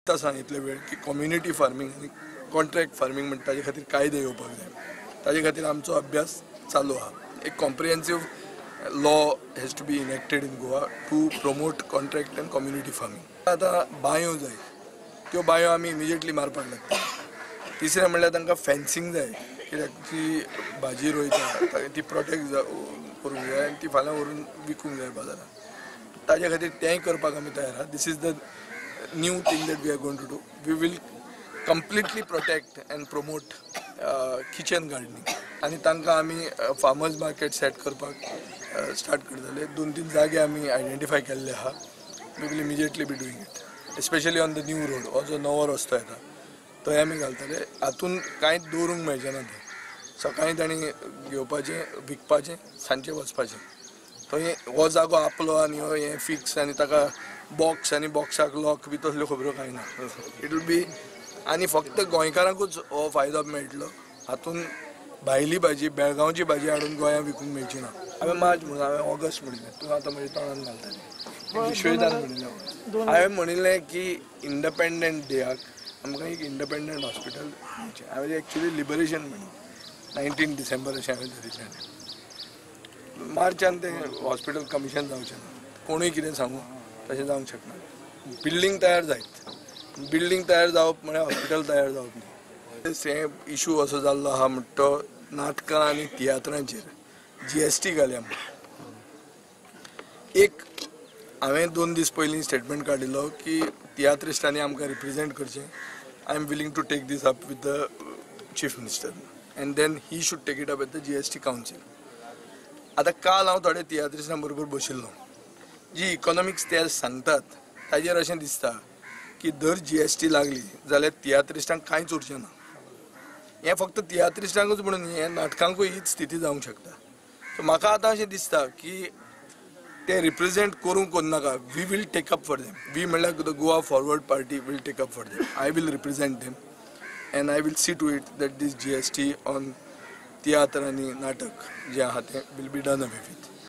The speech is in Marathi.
आतां सांगितले वेळ की कम्युनिटी फार्मिंग आनी कॉन्ट्रॅक्ट फार्मिंग म्हणटा ताजे खातीर कायदे येवपाक जाय. ताजे खातीर आमचो अभ्यास चालू आहा. एक comprehensive law has to be enacted in Goa to promote contract and community farming. आतां बांयो जाय, त्यो बांयो आमी इमिजिएटली मारपाक लागता. तिसरें म्हणल्यार तांकां फेन्सिंग जाय, कित्याक जी भाजी रोयता ती प्रोटेक्ट करूंक जाय आनी ती फाल्यां व्हरून विकूंक जाय बाजारांत. ताजे खातीर तेंय करपाक आमी तयार आहा. This is the new thing that we are going to do. We will completely protect and promote kitchen gardening. आणि तांकां आमी फार्मर्स मार्केट सेट करपाक स्टार्ट करतले. 2-3 जागे आमी आयडेंटिफाय केल्ले आहा. We will immediately be doing it, especially on the new road. हो जो नवो रस्तो येता थंय आमी घालतले. हातून कांयच दवरूंक मेळचें ना. थंय सकाळीं तांणी घेवपाचें, विकपाचें, सांजचें वचपाचें. थंय हो जागो आपलो आनी हो हें फिक्स आनी ताका बॉक्स आनी बॉक्साक लॉक बी तसल्यो खबरो कांय ना. इट विल बी आनी फक्त गोंयकारांकूच हो फायदो मेळटलो. हातून भायली भाजी, बेळगांवची भाजी हाडून गोंयांत विकूंक मेळची ना. हांवें मार्च म्हणून, हांवें ऑगस्ट म्हणिल्लें, तूं आतां म्हज्या तोंडान घालतालें. विश्वेदान म्हणिल्लें. हांवें म्हणिल्लें की इंडिपेंडंट डेयाक आमकां एक इंडिपेंडंट हॉस्पिटल मेळचें. हांवें एक्चुली लिबरेशन म्हणून 19 डिसेंबर अशें हांवें धरिल्लें. मार्चान तें हॉस्पिटल कमिशन जावचें ना. कोणूय कितें सांगू तशें जावंक शकना. बिल्डींग तयार जायत, बिल्डींग तयार जावप म्हळ्यार हॉस्पिटल तयार जावप न्ही. सेम इशू असो जाल्लो आहा म्हणटा तो नाटकां आनी तियात्रांचेर GST घालया म्हणून. एक हांवें 2 दीस पयलीं स्टेटमेंट काडिल्लो की तियात्रिस्टांनी आमकां रिप्रेजेंट करचें. I am willing to take this up with the chief minister and then he should take it up with the GST council. आतां काल हांव थोडे तियात्रिस्टां बरोबर बशिल्लो. जी इकॉनॉमिक्स ते सांगतात ताजेर अशें दिसता की जर GST लागली जाल्यार तियात्रिस्टांक कांयच उरचें ना. हें फक्त तियात्रिस्टांकूच म्हणून न्ही, हें नाटकांकूय हीच स्थिती जावंक शकता. सो म्हाका आतां अशें दिसता की ते रिप्रेजेंट करूंक नाका. We will take up for them. We म्हणल्यार the Goa Forward Party will take up for them. I will represent them and I will see to it that these GST on tiatr आनी नाटक जें आहा तें will be done away with.